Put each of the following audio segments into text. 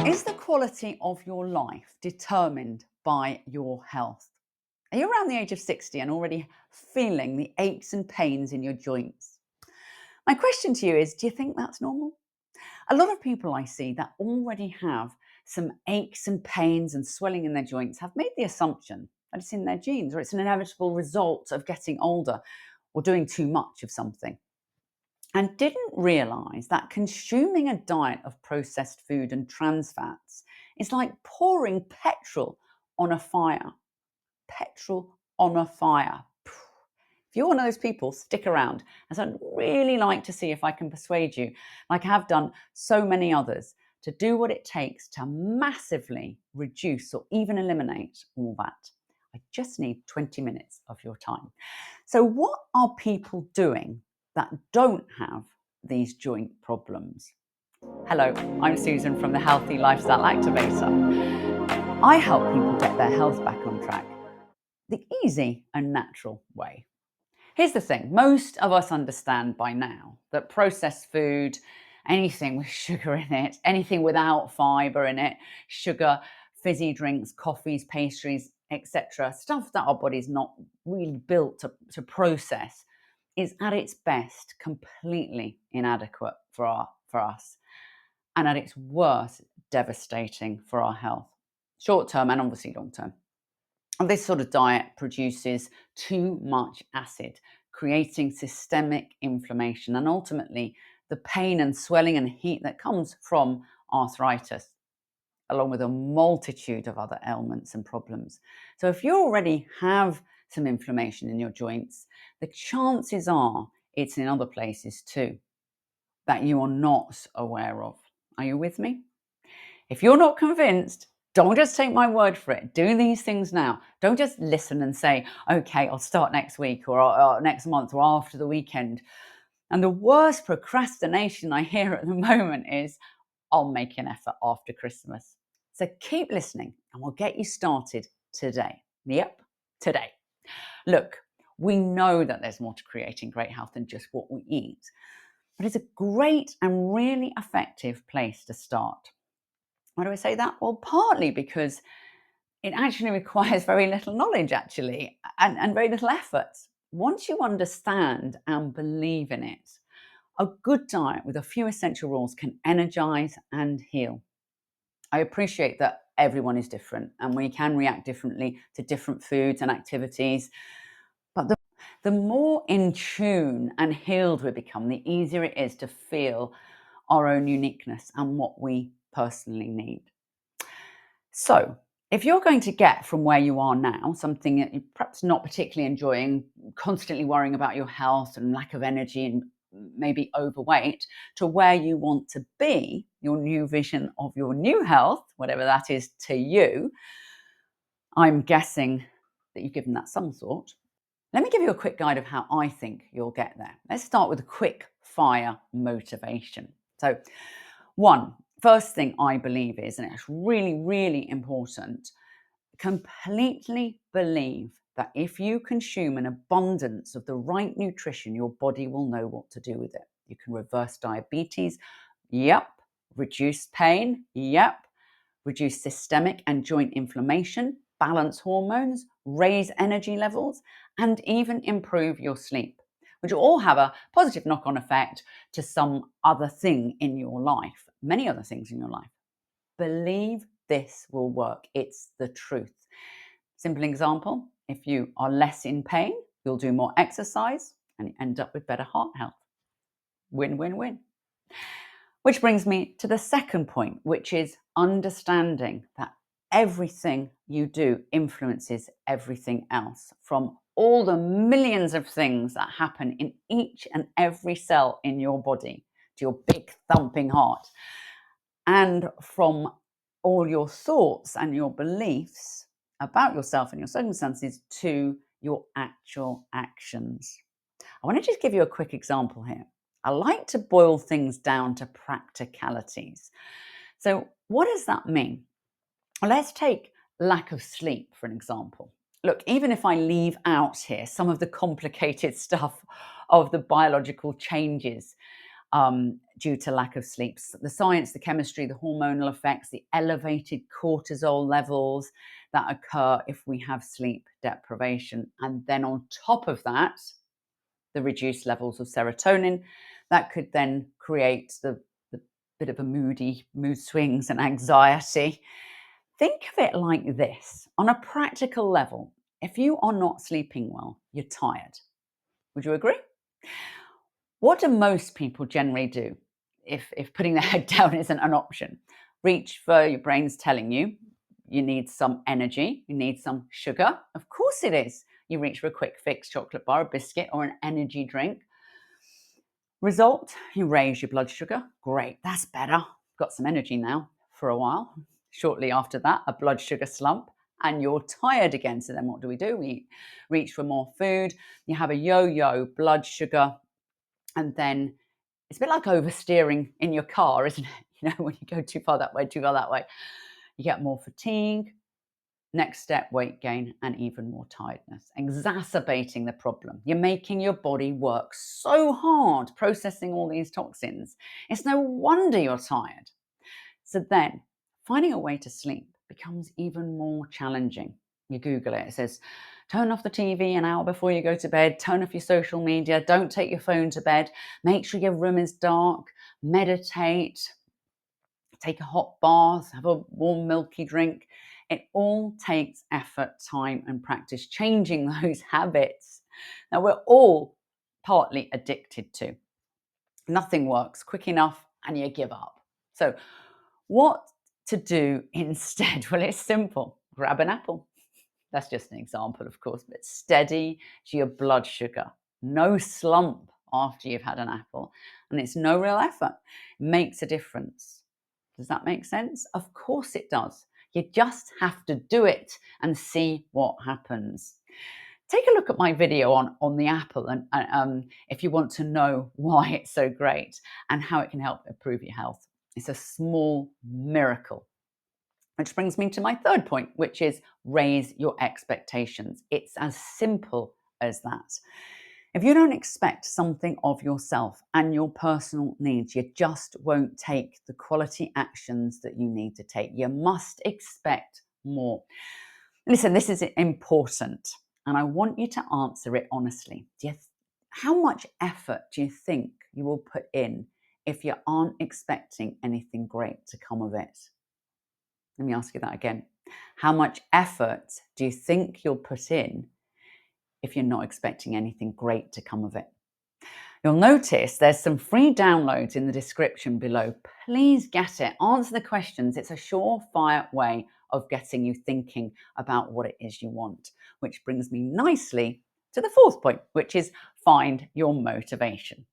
Is the quality of your life determined by your health? Are you around the age of 60 and already feeling the aches and pains in your joints? My question to you is, do you think that's normal? A lot of people I see that already have some aches and pains and swelling in their joints have made the assumption that it's in their genes or it's an inevitable result of getting older or doing too much of something, and didn't realize that consuming a diet of processed food and trans fats is like pouring petrol on a fire. Petrol on a fire. If you're one of those people, stick around, as I'd really like to see if I can persuade you, like I have done so many others, to do what it takes to massively reduce or even eliminate all that. I just need 20 minutes of your time. So, what are people doing that don't have these joint problems? Hello, I'm Susan from the Healthy Lifestyle Activator. I help people get their health back on track the easy and natural way. Here's the thing, most of us understand by now that processed food, anything with sugar in it, anything without fibre in it, sugar, fizzy drinks, coffees, pastries, etc., stuff that our body's not really built to process, is at its best completely inadequate for us, and at its worst devastating for our health, short term and obviously long term. And this sort of diet produces too much acid, creating systemic inflammation and ultimately the pain and swelling and heat that comes from arthritis, along with a multitude of other ailments and problems. So, if you already have some inflammation in your joints, the chances are it's in other places too that you are not aware of. Are you with me? If you're not convinced, don't just take my word for it. Do these things now. Don't just listen and say, okay, I'll start next week or next month or after the weekend. And the worst procrastination I hear at the moment is, I'll make an effort after Christmas. So keep listening and we'll get you started today. Yep, today. Look, we know that there's more to creating great health than just what we eat, but it's a great and really effective place to start. Why do I say that? Well, partly because it actually requires very little knowledge, actually, and very little effort. Once you understand and believe in it, a good diet with a few essential rules can energize and heal. I appreciate that everyone is different and we can react differently to different foods and activities. But the more in tune and healed we become, the easier it is to feel our own uniqueness and what we personally need. So, if you're going to get from where you are now, something that you're perhaps not particularly enjoying, constantly worrying about your health and lack of energy and maybe overweight, to where you want to be, your new vision of your new health, whatever that is to you, I'm guessing that you've given that some thought. Let me give you a quick guide of how I think you'll get there. Let's start with a quick fire motivation. So, first thing I believe is, and it's really, really important, completely believe that if you consume an abundance of the right nutrition, your body will know what to do with it. You can reverse diabetes, yep. Reduce pain, yep. Reduce systemic and joint inflammation, balance hormones, raise energy levels, and even improve your sleep, which all have a positive knock-on effect to some other thing in your life, many other things in your life. Believe this will work. It's the truth. Simple example, if you are less in pain, you'll do more exercise and you end up with better heart health. Win, win, win. Which brings me to the second point, which is understanding that everything you do influences everything else, from all the millions of things that happen in each and every cell in your body to your big thumping heart, and from all your thoughts and your beliefs about yourself and your circumstances to your actual actions. I want to just give you a quick example here. I like to boil things down to practicalities. So, what does that mean? Well, let's take lack of sleep for an example. Look, even if I leave out here some of the complicated stuff of the biological changes, due to lack of sleep. The science, the chemistry, the hormonal effects, the elevated cortisol levels that occur if we have sleep deprivation. And then on top of that, the reduced levels of serotonin that could then create the bit of a mood swings and anxiety. Think of it like this. On a practical level, if you are not sleeping well, you're tired. Would you agree? What do most people generally do if putting their head down isn't an option? Reach for, your brain's telling you, you need some energy, you need some sugar. Of course it is. You reach for a quick fix chocolate bar, a biscuit, or an energy drink. Result, you raise your blood sugar. Great, that's better. Got some energy now for a while. Shortly after that, a blood sugar slump, and you're tired again. So then what do? We reach for more food. You have a yo-yo blood sugar, and then it's a bit like oversteering in your car, isn't it? You know, when you go too far that way, too far that way, you get more fatigue. Next step, weight gain and even more tiredness, exacerbating the problem. You're making your body work so hard processing all these toxins. It's no wonder you're tired. So then, finding a way to sleep becomes even more challenging. You Google it, it says, turn off the TV an hour before you go to bed, turn off your social media, don't take your phone to bed, make sure your room is dark, meditate, take a hot bath, have a warm milky drink. It all takes effort, time, and practice changing those habits. Now, we're all partly addicted to. Nothing works quick enough and you give up. So, what to do instead? Well, it's simple. Grab an apple. That's just an example, of course, but steady to your blood sugar. No slump after you've had an apple, and it's no real effort. It makes a difference. Does that make sense? Of course it does. You just have to do it and see what happens. Take a look at my video on the apple, and if you want to know why it's so great and how it can help improve your health. It's a small miracle. Which brings me to my third point, which is raise your expectations. It's as simple as that. If you don't expect something of yourself and your personal needs, you just won't take the quality actions that you need to take. You must expect more. Listen, this is important, and I want you to answer it honestly. How much effort do you think you will put in if you aren't expecting anything great to come of it? Let me ask you that again. How much effort do you think you'll put in if you're not expecting anything great to come of it? You'll notice there's some free downloads in the description below. Please get it. Answer the questions. It's a surefire way of getting you thinking about what it is you want, which brings me nicely to the fourth point, which is find your motivation.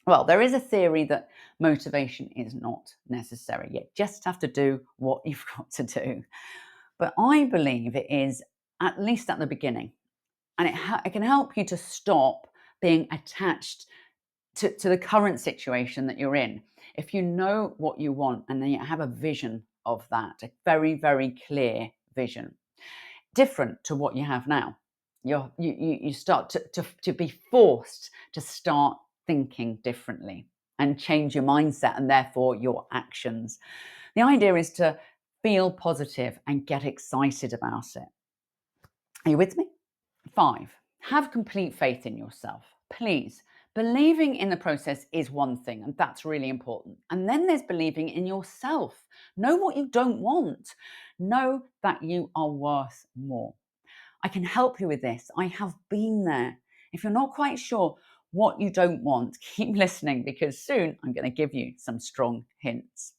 Well, there is a theory that motivation is not necessary. You just have to do what you've got to do. But I believe it is, at least at the beginning, and it can help you to stop being attached to the current situation that you're in. If you know what you want and then you have a vision of that, a very, very clear vision, different to what you have now, you start to be forced to start thinking differently and change your mindset and therefore your actions. The idea is to feel positive and get excited about it. Are you with me? 5, have complete faith in yourself. Please, believing in the process is one thing, and that's really important. And then there's believing in yourself. Know what you don't want. Know that you are worth more. I can help you with this. I have been there. If you're not quite sure what you don't want, keep listening because soon I'm going to give you some strong hints.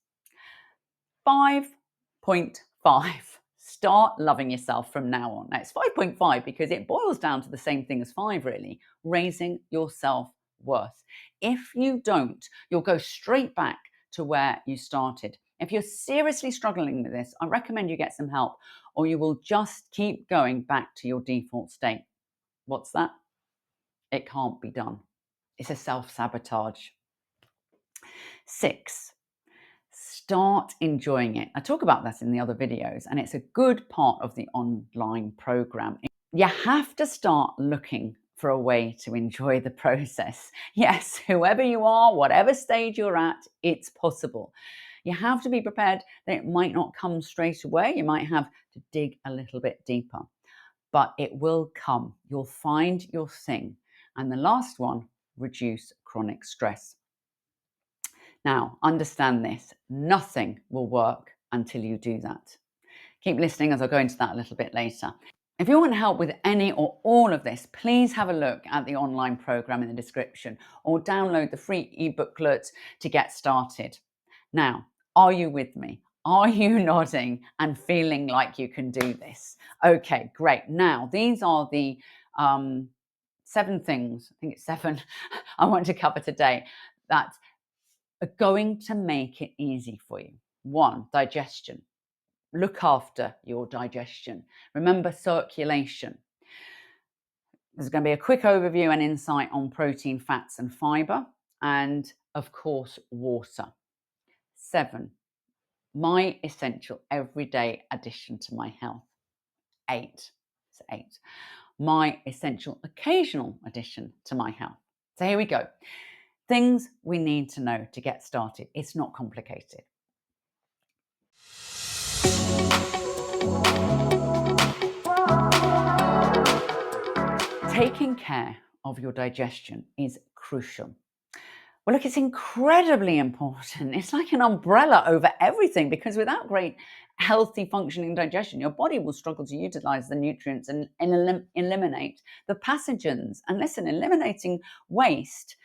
5.5. Start loving yourself from now on. Now, it's 5.5 because it boils down to the same thing as 5, really, raising your self-worth. If you don't, you'll go straight back to where you started. If you're seriously struggling with this, I recommend you get some help, or you will just keep going back to your default state. What's that? It can't be done. It's a self-sabotage. 6, start enjoying it. I talk about that in the other videos, and it's a good part of the online program. You have to start looking for a way to enjoy the process. Yes, whoever you are, whatever stage you're at, it's possible. You have to be prepared that it might not come straight away. You might have to dig a little bit deeper, but it will come. You'll find your thing. And the last one, reduce chronic stress. Now, understand this, nothing will work until you do that. Keep listening as I'll go into that a little bit later. If you want help with any or all of this, please have a look at the online program in the description or download the free ebooklet to get started. Now, are you with me? Are you nodding and feeling like you can do this? Okay, great. Now, these are the 7 things, I think it's 7, I want to cover today that are going to make it easy for you. 1, digestion. Look after your digestion. Remember circulation. There's going to be a quick overview and insight on protein, fats, and fiber, and of course, water. 7, my essential everyday addition to my health. 8, it's 8, my essential occasional addition to my health. So here we go. Things we need to know to get started. It's not complicated. Taking care of your digestion is crucial. Well, look, it's incredibly important. It's like an umbrella over everything, because without great, healthy, functioning digestion, your body will struggle to utilize the nutrients and eliminate the pathogens. And listen, eliminating waste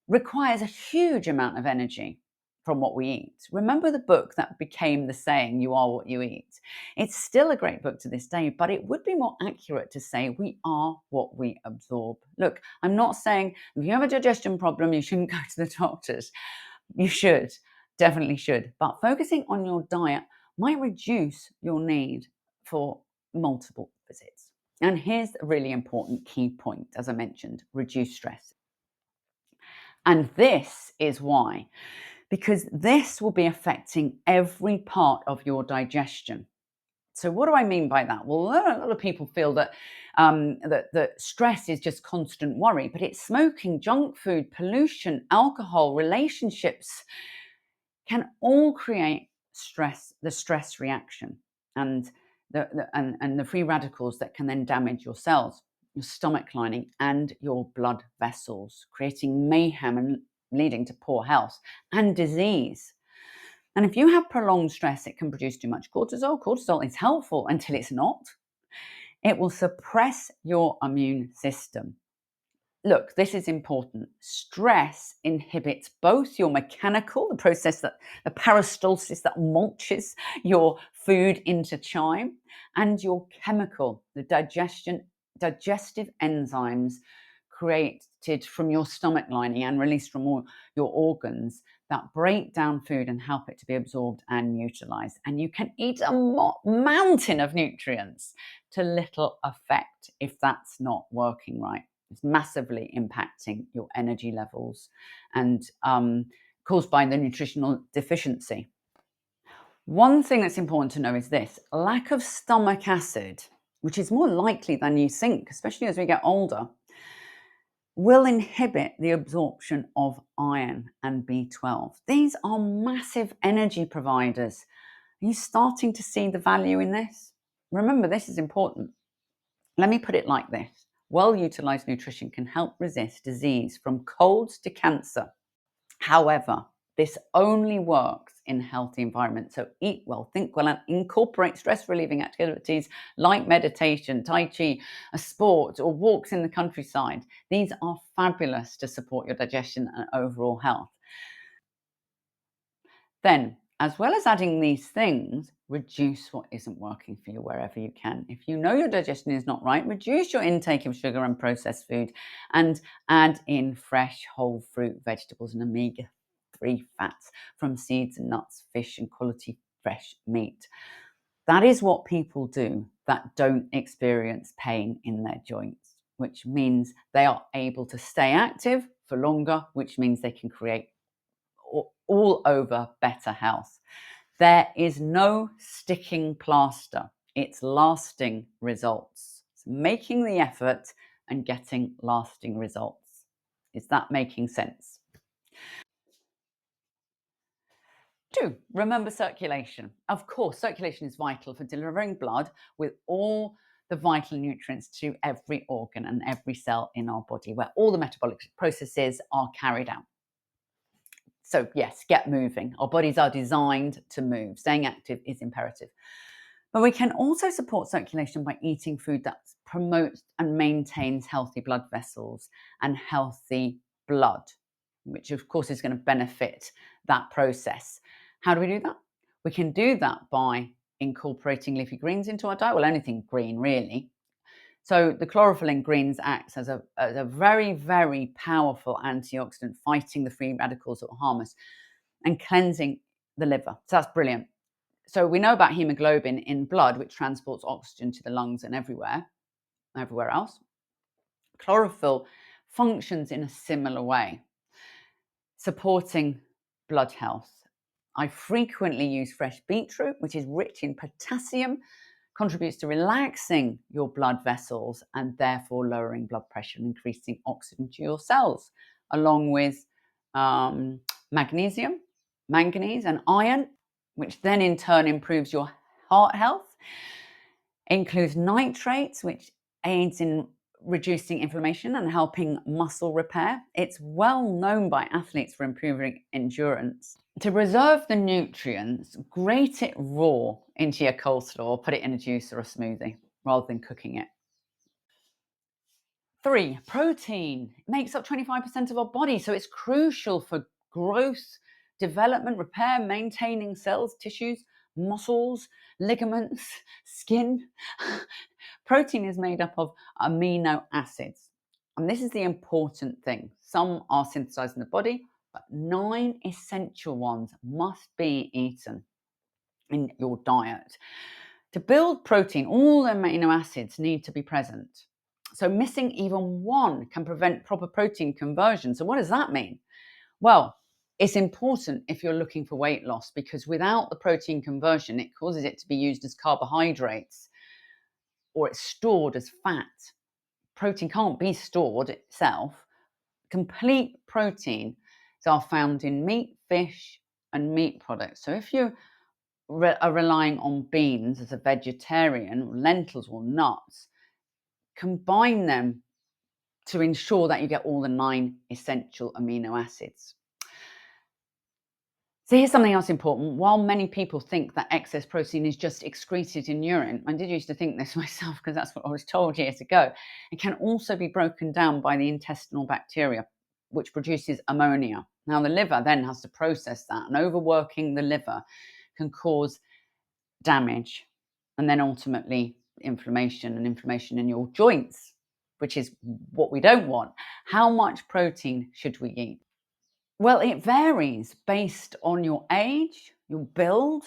requires a huge amount of energy from what we eat. Remember the book that became the saying, "You are what you eat"? It's still a great book to this day, but it would be more accurate to say we are what we absorb. Look, I'm not saying if you have a digestion problem, you shouldn't go to the doctors. You should, definitely should. But focusing on your diet might reduce your need for multiple visits. And here's a really important key point, as I mentioned, reduce stress. And this is why, because this will be affecting every part of your digestion. So what do I mean by that? Well, a lot of people feel that that stress is just constant worry, but it's smoking, junk food, pollution, alcohol, relationships can all create stress, the stress reaction, and the free radicals that can then damage your cells, your stomach lining, and your blood vessels, creating mayhem and leading to poor health and disease. And if you have prolonged stress, it can produce too much cortisol. Cortisol is helpful until it's not. It will suppress your immune system. Look, this is important. Stress inhibits both your mechanical, the process that the peristalsis that mulches your food into chyme, and your chemical, the digestive enzymes created from your stomach lining and released from all your organs that break down food and help it to be absorbed and utilized. And you can eat a mountain of nutrients to little effect if that's not working right. It's massively impacting your energy levels and caused by the nutritional deficiency. One thing that's important to know is this: lack of stomach acid, which is more likely than you think, especially as we get older, will inhibit the absorption of iron and B12. These are massive energy providers. Are you starting to see the value in this? Remember, this is important. Let me put it like this. Well-utilized nutrition can help resist disease from colds to cancer. However, this only works in healthy environments. So eat well, think well, and incorporate stress-relieving activities like meditation, Tai Chi, a sport, or walks in the countryside. These are fabulous to support your digestion and overall health. Then, as well as adding these things, reduce what isn't working for you wherever you can. If you know your digestion is not right, reduce your intake of sugar and processed food and add in fresh whole fruit, vegetables, and omega-3 fats from seeds and nuts, fish, and quality fresh meat. That is what people do that don't experience pain in their joints, which means they are able to stay active for longer, which means they can create all over better health. There is no sticking plaster. It's lasting results. It's making the effort and getting lasting results. Is that making sense? 2, remember circulation. Of course, circulation is vital for delivering blood with all the vital nutrients to every organ and every cell in our body, where all the metabolic processes are carried out. So, yes, get moving. Our bodies are designed to move. Staying active is imperative. But we can also support circulation by eating food that promotes and maintains healthy blood vessels and healthy blood, which of course is going to benefit that process. How do we do that? We can do that by incorporating leafy greens into our diet, well, anything green really. So the chlorophyll in greens acts as a very, very powerful antioxidant, fighting the free radicals that will harm us and cleansing the liver. So that's brilliant. So we know about hemoglobin in blood, which transports oxygen to the lungs and everywhere else. Chlorophyll functions in a similar way, supporting blood health. I frequently use fresh beetroot, which is rich in potassium, contributes to relaxing your blood vessels and therefore lowering blood pressure and increasing oxygen to your cells, along with magnesium, manganese, and iron, which then in turn improves your heart health. It includes nitrates, which aids in reducing inflammation and helping muscle repair. It's well known by athletes for improving endurance. To preserve the nutrients, grate it raw into your coleslaw or put it in a juice or a smoothie rather than cooking it. 3, protein. It makes up 25% of our body, so it's crucial for growth, development, repair, maintaining cells, tissues, muscles, ligaments, skin. Protein is made up of amino acids. And this is the important thing. Some are synthesized in the body, but 9 essential ones must be eaten in your diet. To build protein, all the amino acids need to be present. So missing even one can prevent proper protein conversion. So what does that mean? Well, it's important if you're looking for weight loss, because without the protein conversion, it causes it to be used as carbohydrates or it's stored as fat. Protein can't be stored itself. Complete proteins are found in meat, fish, and meat products. So if you are relying on beans as a vegetarian, or lentils or nuts, combine them to ensure that you get all the 9 essential amino acids. So here's something else important. While many people think that excess protein is just excreted in urine, I did used to think this myself because that's what I was told years ago, it can also be broken down by the intestinal bacteria, which produces ammonia. Now the liver then has to process that, and overworking the liver can cause damage and then ultimately inflammation in your joints, which is what we don't want. How much protein should we eat? Well, it varies based on your age, your build,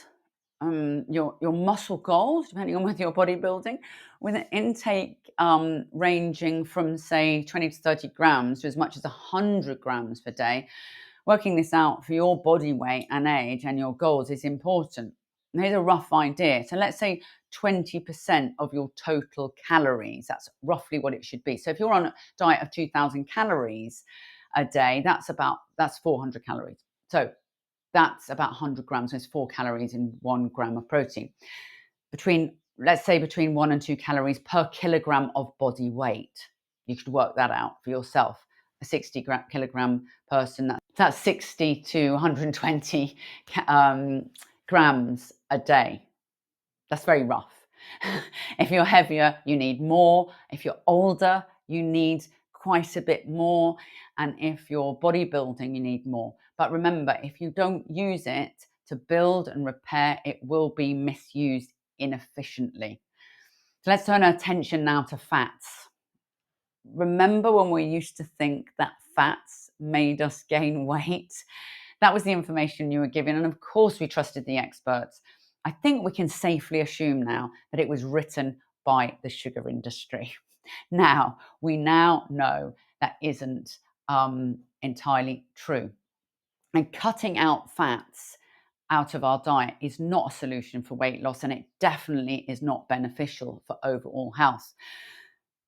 your muscle goals, depending on whether you're bodybuilding, with an intake ranging from, say, 20 to 30 grams to as much as 100 grams per day. Working this out for your body weight and age and your goals is important. And here's a rough idea. So let's say 20% of your total calories. That's roughly what it should be. So if you're on a diet of 2,000 calories a day, that's 400 calories. So that's about 100 grams. So it's 4 calories in 1 gram of protein. Let's say between 1 and 2 calories per kilogram of body weight. You should work that out for yourself. A 60 kilogram person, that's 60 to 120 grams a day. That's very rough. If you're heavier, you need more. If you're older, you need quite a bit more. And if you're bodybuilding, you need more. But remember, if you don't use it to build and repair, it will be misused inefficiently. So let's turn our attention now to fats. Remember when we used to think that fats made us gain weight? That was the information you were given. And of course, we trusted the experts. I think we can safely assume now that it was written by the sugar industry. Now, we now know that isn't entirely true. And cutting out fats out of our diet is not a solution for weight loss, and it definitely is not beneficial for overall health.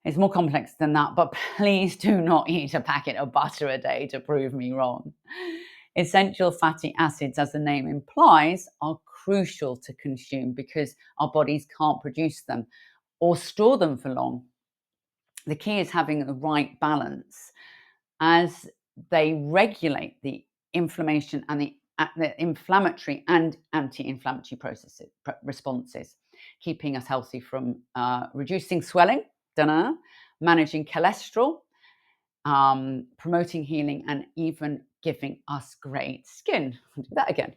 It's more complex than that, but please do not eat a packet of butter a day to prove me wrong. Essential fatty acids, as the name implies, are crucial to consume because our bodies can't produce them or store them for long. The key is having the right balance as they regulate the inflammation and the inflammatory and anti-inflammatory responses, keeping us healthy from reducing swelling, managing cholesterol, promoting healing, and even giving us great skin. I'll do that again.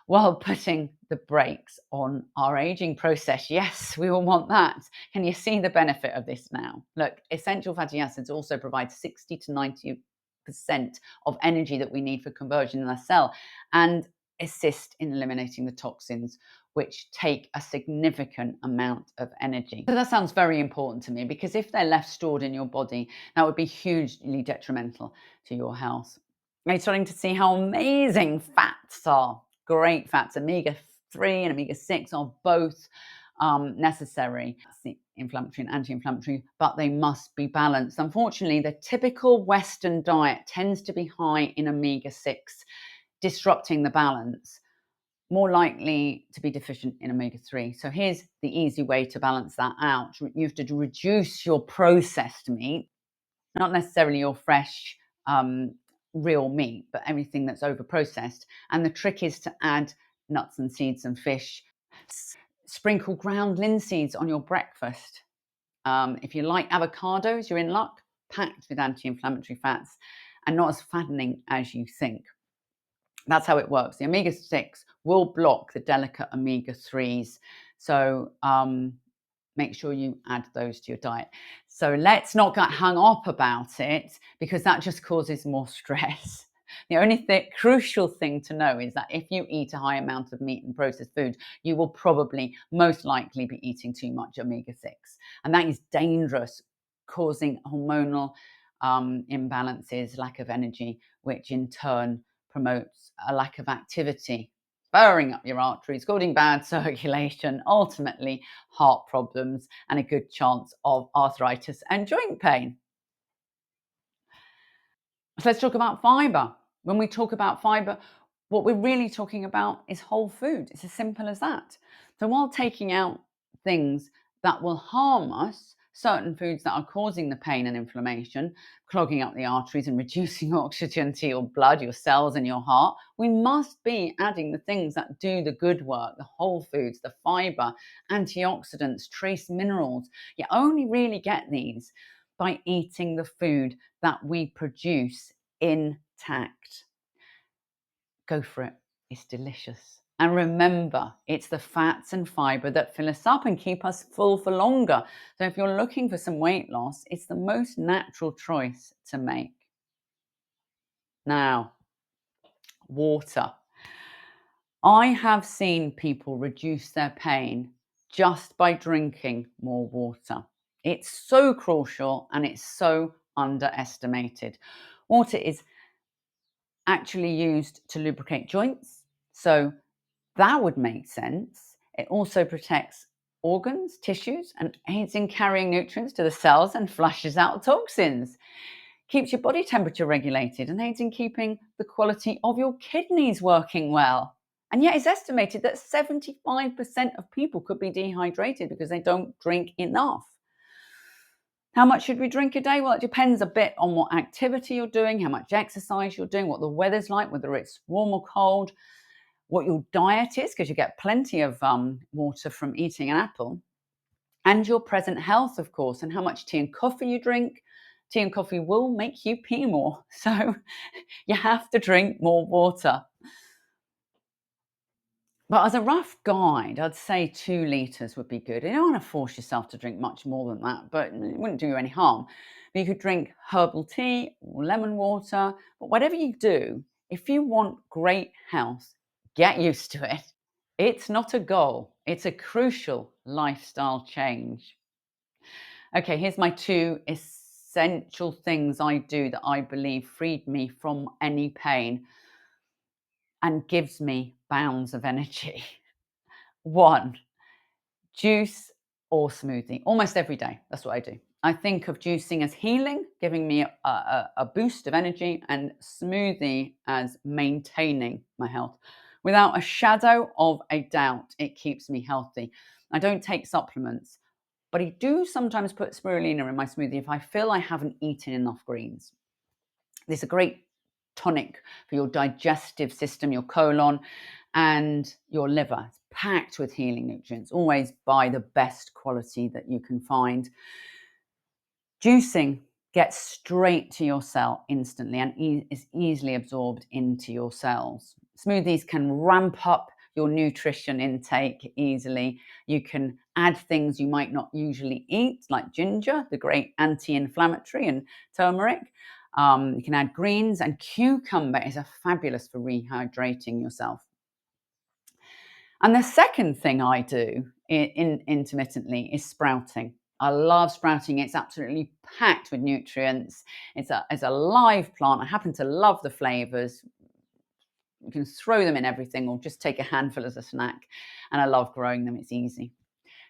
While putting the brakes on our aging process. Yes, we all want that. Can you see the benefit of this now? Look, essential fatty acids also provide 60 to 90% of energy that we need for conversion in our cell and assist in eliminating the toxins which take a significant amount of energy. So that sounds very important to me because if they're left stored in your body, that would be hugely detrimental to your health. Are you starting to see how amazing fats are? Great fats, omega-3 and omega-6 are both necessary. It's the inflammatory and anti-inflammatory, but they must be balanced. Unfortunately, the typical Western diet tends to be high in omega-6, disrupting the balance, more likely to be deficient in omega-3. So here's the easy way to balance that out. You have to reduce your processed meat, not necessarily your fresh real meat, but everything that's over processed. And the trick is to add nuts and seeds and fish. Sprinkle ground linseeds on your breakfast. If you like avocados, you're in luck, packed with anti-inflammatory fats and not as fattening as you think. That's how it works. The omega-6 will block the delicate omega-3s. So make sure you add those to your diet. So let's not get hung up about it because that just causes more stress. The only crucial thing to know is that if you eat a high amount of meat and processed food, you will probably most likely be eating too much omega-6. And that is dangerous, causing hormonal imbalances, lack of energy, which in turn promotes a lack of activity, spurring up your arteries, causing bad circulation, ultimately heart problems, and a good chance of arthritis and joint pain. So let's talk about fiber. When we talk about fiber, what we're really talking about is whole food. It's as simple as that. So while taking out things that will harm us, certain foods that are causing the pain and inflammation, clogging up the arteries and reducing oxygen to your blood, your cells, and your heart, we must be adding the things that do the good work, the whole foods, the fiber, antioxidants, trace minerals. You only really get these by eating the food that we produce intact. Go for it. It's delicious. And remember, it's the fats and fiber that fill us up and keep us full for longer. So if you're looking for some weight loss, it's the most natural choice to make. Now, water. I have seen people reduce their pain just by drinking more water. It's so crucial and it's so underestimated. Water is actually used to lubricate joints, so that would make sense. It also protects organs, tissues, and aids in carrying nutrients to the cells and flushes out toxins. Keeps your body temperature regulated and aids in keeping the quality of your kidneys working well. And yet it's estimated that 75% of people could be dehydrated because they don't drink enough. How much should we drink a day? Well, it depends a bit on what activity you're doing, how much exercise you're doing, what the weather's like, whether it's warm or cold, what your diet is, because you get plenty of water from eating an apple, and your present health, of course, and how much tea and coffee you drink. Tea and coffee will make you pee more, so you have to drink more water. But as a rough guide, I'd say 2 litres would be good. You don't want to force yourself to drink much more than that, but it wouldn't do you any harm. But you could drink herbal tea or lemon water, but whatever you do, if you want great health, get used to it. It's not a goal, it's a crucial lifestyle change. Okay, here's my 2 essential things I do that I believe freed me from any pain and gives me bounds of energy. 1, juice or smoothie, almost every day. That's what I do. I think of juicing as healing, giving me a boost of energy, and smoothie as maintaining my health. Without a shadow of a doubt, it keeps me healthy. I don't take supplements, but I do sometimes put spirulina in my smoothie if I feel I haven't eaten enough greens. This is a great tonic for your digestive system, your colon, and your liver. It's packed with healing nutrients. Always buy the best quality that you can find. Juicing gets straight to your cell instantly and is easily absorbed into your cells. Smoothies can ramp up your nutrition intake easily. You can add things you might not usually eat, like ginger, the great anti-inflammatory, and turmeric. You can add greens, and cucumber is fabulous for rehydrating yourself. And the second thing I do intermittently is sprouting. I love sprouting. It's absolutely packed with nutrients. It's a live plant. I happen to love the flavors. You can throw them in everything or just take a handful as a snack. And I love growing them. It's easy.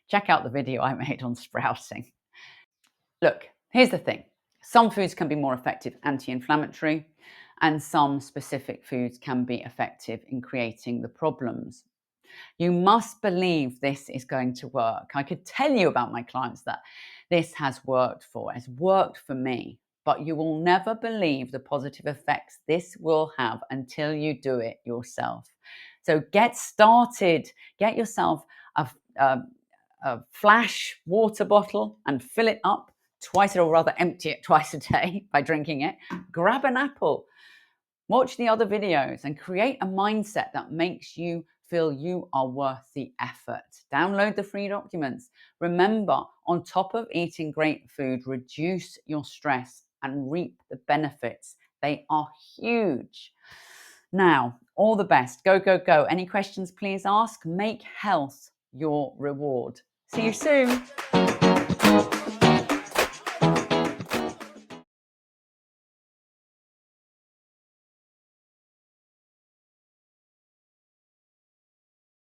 Check out the video I made on sprouting. Look, here's the thing. Some foods can be more effective anti-inflammatory, and some specific foods can be effective in creating the problems. You must believe this is going to work. I could tell you about my clients that this has worked for. It's worked for me, but you will never believe the positive effects this will have until you do it yourself. So get started. Get yourself a flash water bottle and fill it up twice, or rather empty it twice a day by drinking it. Grab an apple. Watch the other videos and create a mindset that makes you feel you are worth the effort. Download the free documents. Remember, on top of eating great food, reduce your stress and reap the benefits. They are huge. Now, all the best. Go, go, go. Any questions, please ask. Make health your reward. See you soon.